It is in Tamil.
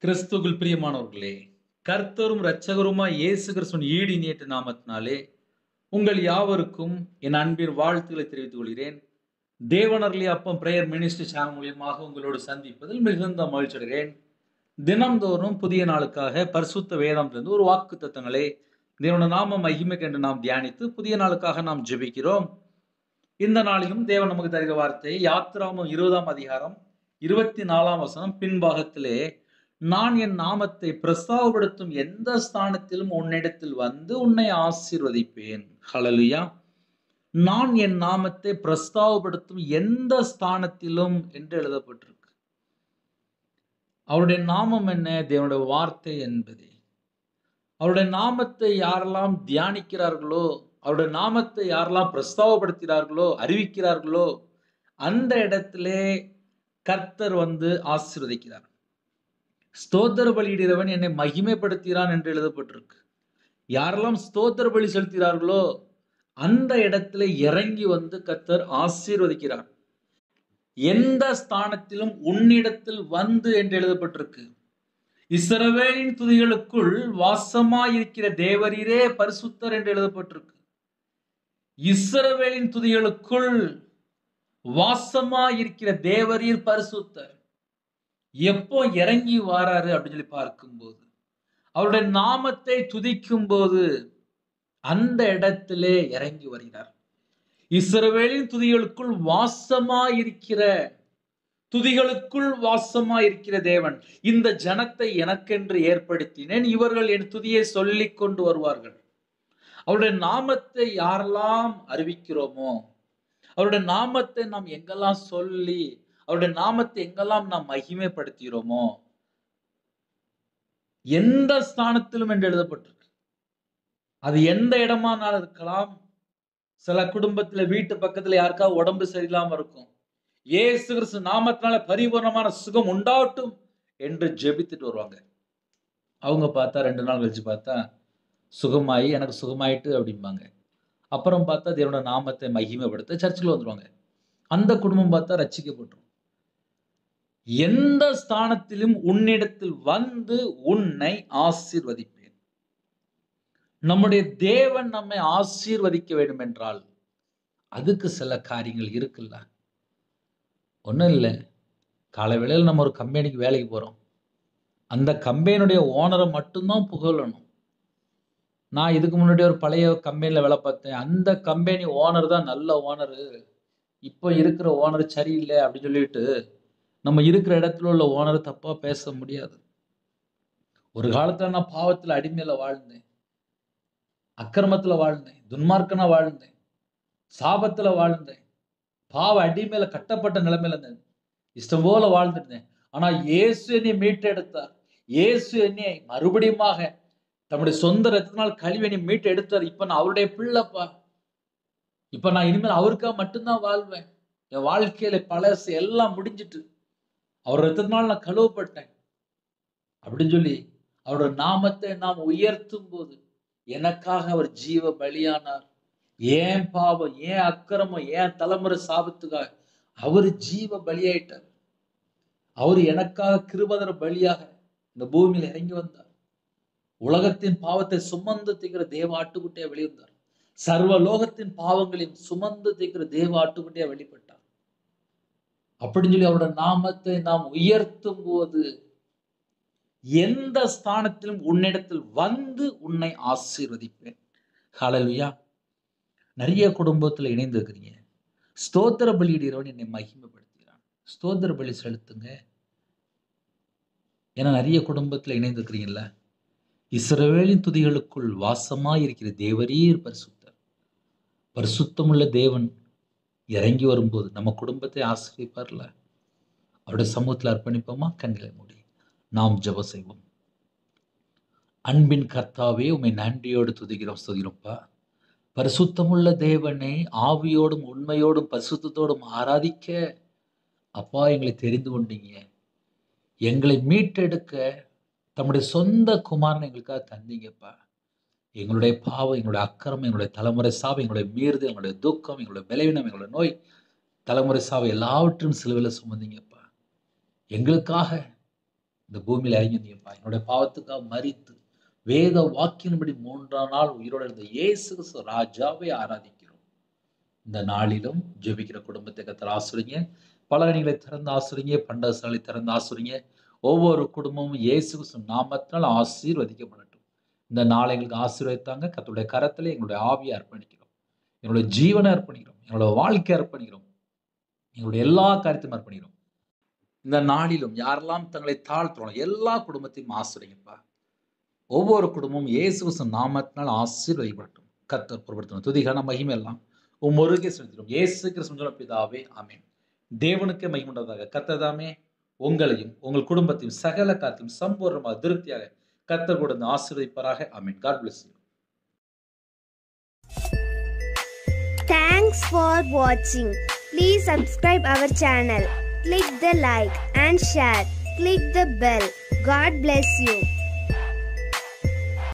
கிறிஸ்துவுக்குள் பிரியமானவர்களே, கர்த்தரும் இரட்சகருமாய் இயேசு கிறிஸ்துவின் ஈடு இணையற்ற நாமத்தினாலே உங்கள் யாவருக்கும் என் அன்பின் வாழ்த்துக்களை தெரிவித்துக் கொள்கிறேன். தேவனருளிய அப்பம் பிரேயர் மினிஸ்ட்ரி சேனல் மூலியமாக உங்களோடு சந்திப்பதில் மிகுந்த மகிழ்ச்சி அடைகிறேன். தினம்தோறும் புதிய நாளுக்காக பரிசுத்த வேதாந்திலிருந்து ஒரு வாக்குத்தத்தங்களை தேவனுடைய நாம மகிமைக்கு என்று நாம் தியானித்து புதிய நாளுக்காக நாம் ஜெபிக்கிறோம். இந்த நாளிலும் தேவன் நமக்கு தருகிற வார்த்தை யாத்திராகமம் 20ஆம் அதிகாரம் 24ஆம் வசனம் பின்பாகத்திலே, நான் என் நாமத்தை பிரஸ்தாபப்படுத்தும் எந்த ஸ்தானத்திலும் உன்னிடத்தில் வந்து உன்னை ஆசீர்வதிப்பேன். ஹல்லேலூயா. நான் என் நாமத்தை பிரஸ்தாபப்படுத்தும் எந்த ஸ்தானத்திலும் என்று எழுதப்பட்டிருக்கு. அவருடைய நாமம் என்ன? தேவனுடைய வார்த்தை என்பதே. அவருடைய நாமத்தை யாரெல்லாம் தியானிக்கிறார்களோ, அவருடைய நாமத்தை யாரெல்லாம் பிரஸ்தாபப்படுத்துகிறார்களோ, அறிவிக்கிறார்களோ, அந்த இடத்திலே கர்த்தர் வந்து ஆசீர்வதிக்கிறார். ஸ்தோத்திர பலியிடுகிறவன் என்னை மகிமைப்படுத்துகிறான் என்று எழுதப்பட்டிருக்கு. யாரெல்லாம் ஸ்தோத்திர பலி செலுத்துகிறார்களோ அந்த இடத்துல இறங்கி வந்து கர்த்தர் ஆசீர்வதிக்கிறார். எந்த ஸ்தானத்திலும் உன்னிடத்தில் வந்து என்று எழுதப்பட்டிருக்கு. இஸ்ரவேலின் துதிகளுக்குள் வாசமாயிருக்கிற தேவரீரே பரிசுத்தர் என்று எழுதப்பட்டிருக்கு. இஸ்ரவேலின் துதிகளுக்குள் வாசமாயிருக்கிற தேவரீர் பரிசுத்தர். எப்போ இறங்கி வாராரு அப்படின்னு சொல்லி பார்க்கும்போது, அவருடைய நாமத்தை துதிக்கும் போது அந்த இடத்திலே இறங்கி வருகிறார். இஸ்ரவேலின் துதிகளுக்குள் வாசமாயிருக்கிற தேவன், இந்த ஜனத்தை எனக்கென்று ஏற்படுத்தினேன், இவர்கள் என் துதியை சொல்லிக் கொண்டு வருவார்கள். அவருடைய நாமத்தை யாரெல்லாம் அறிவிக்கிறோமோ, அவருடைய நாமத்தை நாம் எங்கெல்லாம் சொல்லி, அவருடைய நாமத்தை எங்கெல்லாம் நாம் மகிமைப்படுத்துகிறோமோ, எந்த ஸ்தானத்திலும் என்று எழுதப்பட்டிருக்கு. அது எந்த இடமானாலும் இருக்கலாம். சில குடும்பத்துல வீட்டு பக்கத்துல யாருக்காவது உடம்பு சரியில்லாம இருக்கும். இயேசு கிறிஸ்து நாமத்தினால பரிபூர்ணமான சுகம் உண்டாகட்டும் என்று ஜெபித்துட்டு வருவாங்க. அவங்க பார்த்தா 2 நாள் கழிச்சு பார்த்தா சுகமாயி எனக்கு சுகமாயிட்டு அப்படிம்பாங்க. அப்புறம் பார்த்தா தேவனோட நாமத்தை மகிமைப்படுத்த சர்ச்சுக்கு வந்துருவாங்க. அந்த குடும்பம் பார்த்தா ரட்சிக்கப்பட்டுரும். எந்த ஸ்தானத்திலும் உன்னிடத்தில் வந்து உன்னை ஆசீர்வதிப்பேன். நம்முடைய தேவன் நம்மை ஆசீர்வதிக்க வேண்டும் என்றால் அதுக்கு சில காரியங்கள் இருக்குல்ல. ஒன்றும் இல்லை, காலை வேளையில் நம்ம ஒரு கம்பெனிக்கு வேலைக்கு போகிறோம். அந்த கம்பெனியுடைய ஓனரை மட்டும்தான் புகழணும். நான் இதுக்கு முன்னாடி ஒரு பழைய கம்பெனியில் வேலை பார்த்தேன். அந்த கம்பெனி ஓனர் தான் நல்ல ஓனரு, இப்போ இருக்கிற ஓனர் சரியில்லை அப்படின்னு சொல்லிட்டு நம்ம இருக்கிற இடத்துல உள்ள ஓனரை தப்பா பேச முடியாது. ஒரு காலத்துல நான் பாவத்துல அடிமையில வாழ்ந்தேன், அக்கிரமத்துல வாழ்ந்தேன், துன்மார்க்கனா வாழ்ந்தேன், சாபத்துல வாழ்ந்தேன், பாவ அடிமையில கட்டப்பட்ட நிலைமையில இருந்தேன், இஷ்டம் போல வாழ்ந்துருந்தேன். ஆனா இயேசு என்னை மீட்டெடுத்தார். இயேசு என்னை மறுபடியுமாக தம்முடைய சொந்த ரத்தத்தினால் கழுவி என்னை மீட்டு எடுத்தார். இப்ப நான் அவருடைய பிள்ளைப்பா. இப்ப நான் இனிமேல் அவருக்காக மட்டும்தான் வாழ்வேன். என் வாழ்க்கையில பழசு எல்லாம் முடிஞ்சிட்டு அவர் ரத்தத்தினால் நான் கழுவப்பட்டேன் அப்படின்னு சொல்லி அவரோட நாமத்தை நாம் உயர்த்தும் போது, எனக்காக அவர் ஜீவ பலியானார். ஏன் பாவம், ஏன் அக்கிரமம், ஏன் தலைமுறை சாபத்துக்காக அவர் ஜீவ பலியாயிட்டார். அவர் எனக்காக கிருபதர பலியாக இந்த பூமியில் இறங்கி வந்தார். உலகத்தின் பாவத்தை சுமந்து தீர்க்கிற தேவ ஆட்டுக்குட்டியா வெளிவந்தார். சர்வ லோகத்தின் பாவங்களையும் சுமந்து தீர்க்கிற தேவ ஆட்டுக்குட்டியா வெளிப்பட்டார். அப்படின்னு சொல்லி அவரோட நாமத்தை நாம் உயர்த்தும் போது எந்த ஸ்தானத்திலும் உன்னிடத்தில் வந்து உன்னை ஆசீர்வதிப்பேன். ஹல்லேலூயா. நிறைய குடும்பத்துல இணைந்து இருக்கிறீங்க. ஸ்தோத்திர பலியிடுகிறவன் என்னை மகிமைப்படுத்துகிறான். ஸ்தோத்திர பலி செலுத்துங்க. ஏன்னா நிறைய குடும்பத்துல இணைந்து இருக்கிறீங்கல்ல. இஸ்ரவேலின் துதிகளுக்குள் வாசமாயிருக்கிற தேவரீர் பரிசுத்தர். பரிசுத்தமுள்ள தேவன் இறங்கி வரும்போது நம்ம குடும்பத்தை ஆசீர்வதிப்பார்ல. அவருடைய சமூகத்தில் அர்ப்பணிப்போமா? கண்களை மூடி நாம் ஜெபம் செய்வோம். அன்பின் கர்த்தாவே, உம்மை நன்றியோடு துதிக்கிறோம், ஸ்தோத்திரப்பா. பரிசுத்தமுள்ள தேவனை ஆவியோடும் உண்மையோடும் பரிசுத்தத்தோடும் ஆராதிக்க அப்பா எங்களை தெரிந்து கொண்டீங்க. எங்களை மீட்டெடுக்க தம்முடைய சொந்த குமாரனை எங்களுக்காக தந்தீங்கப்பா. எங்களுடைய பாவம், எங்களுடைய அக்கிரமம், எங்களுடைய தலைமுறை சாபம், எங்களுடைய மீறுதல், எங்களுடைய துக்கம், எங்களுடைய பலவீனம், எங்களுடைய நோய், தலைமுறை சாபம் எல்லாவற்றையும் சிலுவையில் சுமந்தீங்கப்பா. எங்களுக்காக இந்த பூமியில இறங்கினீங்கப்பா. என்னுடைய பாவத்துக்காக மரித்து வேத வாக்கின்படி 3ஆம் நாள் உயிரோடு இருந்த இயேசு கிறிஸ்து ராஜாவை ஆராதிக்கிறோம். இந்த நாளிலும் ஜெபிக்கிற குடும்பத்தை கர்த்தர் ஆசீர்வதிங்க. பலகணிகளை திறந்து ஆசீர்வதிங்க. பண்டகசாலை திறந்து ஆசீர்வதிங்க. ஒவ்வொரு குடும்பமும் இயேசு கிறிஸ்து நாமத்தினால் ஆசீர்வதிக்கப்படட்டும். இந்த நாளை எங்களுக்கு ஆசீர்வதித்தாங்க. கர்த்தருடைய கரத்திலே எங்களுடைய ஆவியை அர்ப்பணிக்கிறோம். எங்களுடைய ஜீவனை அர்ப்பணிக்கிறோம். எங்களுடைய வாழ்க்கையை அர்ப்பணிக்கிறோம். எங்களுடைய எல்லா காரியத்தையும் அர்ப்பணிக்கிறோம். இந்த நாளிலும் யாரெல்லாம் தங்களை தாழ்த்துறோம் எல்லா குடும்பத்தையும் ஆசீர்வதிங்கப்பா. ஒவ்வொரு குடும்பமும் இயேசு கிறிஸ்து நாமத்தினால் ஆசீர்வதிக்கப்படட்டும். கர்த்தர் பொறுப்படுத்தணும். துதிகான மகிமை எல்லாம் ஒருவருக்கே செலுத்திடும். இயேசு கிறிஸ்து பிதாவே ஆமென். தேவனுக்கே மகிமை உண்டாவதாக. கர்த்தர் தாமே உங்களையும் உங்கள் குடும்பத்தையும் சகல காரியத்தையும் சம்பூர்ணமாக திருப்தியாக கர்த்தர் கொடுத்து ஆசீர்வதிப்பாராக. ஆமென். God bless you. Thanks for watching. Please subscribe our channel. Click the like and share. Click the bell. God bless you.